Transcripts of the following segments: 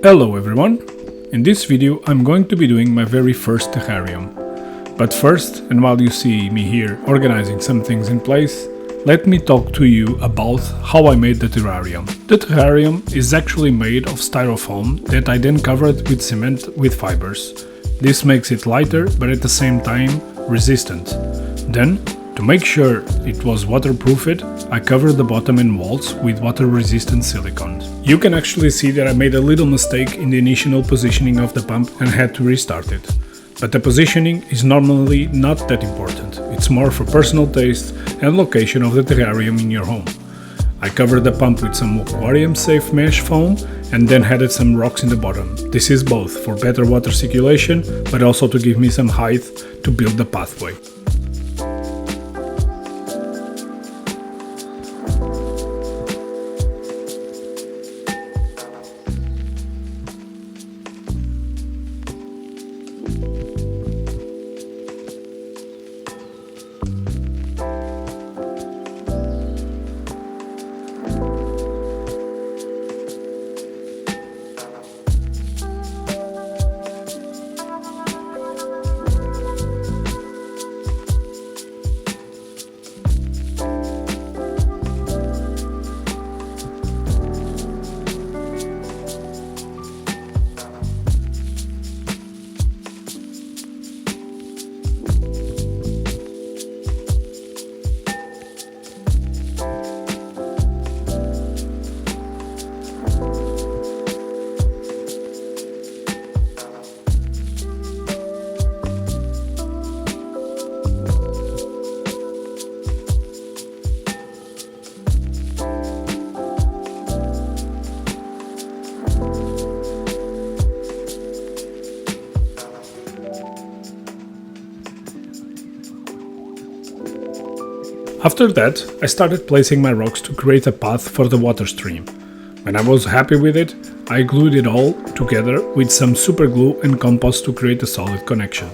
Hello everyone! In this video I'm going to be doing my very first terrarium. But first, and while you see me here organizing some things in place, let me talk to you about how I made the terrarium. The terrarium is actually made of styrofoam that I then covered with cement with fibers. This makes it lighter but at the same time resistant. Then, to make sure it was waterproofed, I covered the bottom and walls with water-resistant silicone. You can actually see that I made a little mistake in the initial positioning of the pump and had to restart it. But the positioning is normally not that important, it's more for personal taste and location of the terrarium in your home. I covered the pump with some aquarium-safe mesh foam and then added some rocks in the bottom. This is both for better water circulation, but also to give me some height to build the pathway. After that, I started placing my rocks to create a path for the water stream. When I was happy with it, I glued it all together with some super glue and compost to create a solid connection.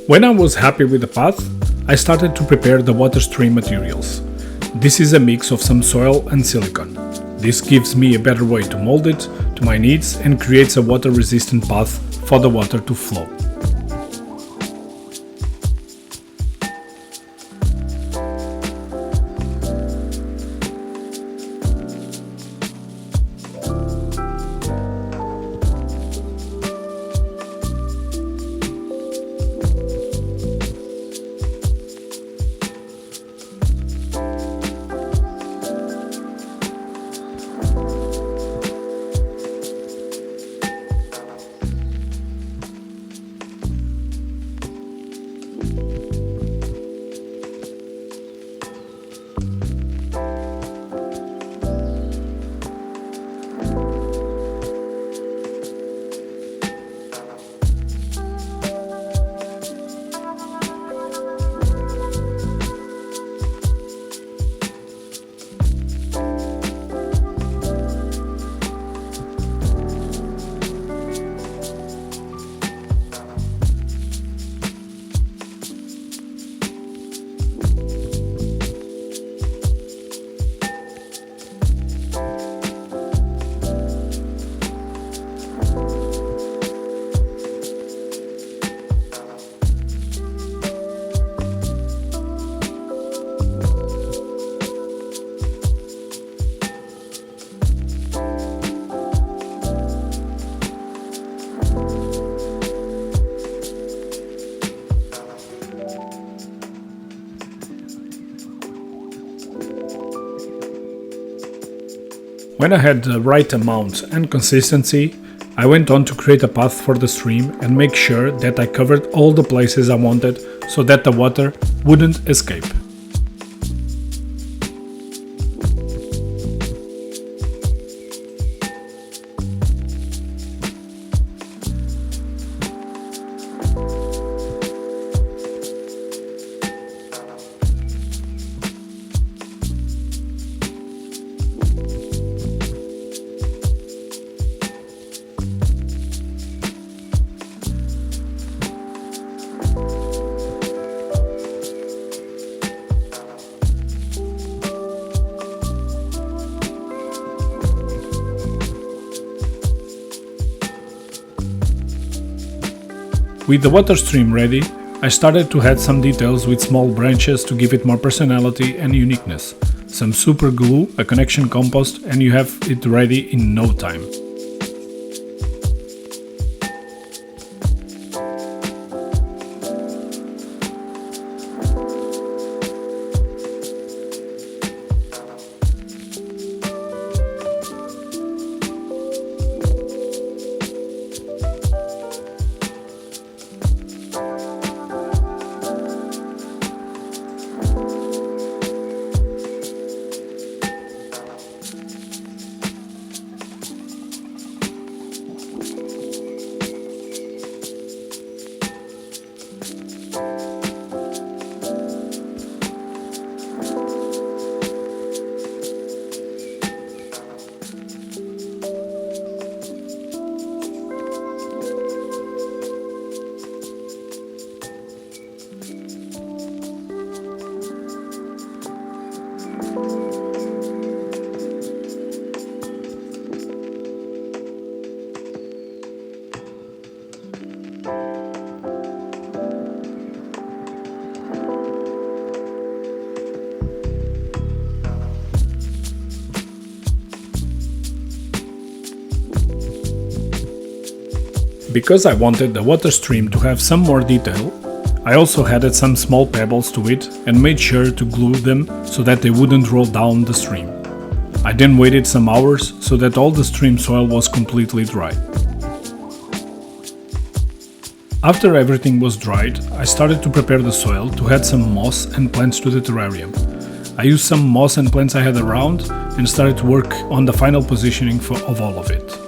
When I was happy with the path, I started to prepare the water stream materials. This is a mix of some soil and silicone. This gives me a better way to mold it to my needs and creates a water-resistant path for the water to flow. When I had the right amount and consistency, I went on to create a path for the stream and make sure that I covered all the places I wanted so that the water wouldn't escape. With the water stream ready, I started to add some details with small branches to give it more personality and uniqueness. Some super glue, a connection compost, and you have it ready in no time. Because I wanted the water stream to have some more detail, I also added some small pebbles to it and made sure to glue them so that they wouldn't roll down the stream. I then waited some hours so that all the stream soil was completely dry. After everything was dried, I started to prepare the soil to add some moss and plants to the terrarium. I used some moss and plants I had around and started to work on the final positioning of all of it.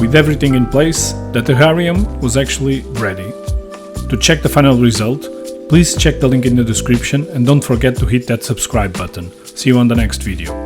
with everything in place, the terrarium was actually ready. To check the final result, please check the link in the description and don't forget to hit that subscribe button. See you on the next video.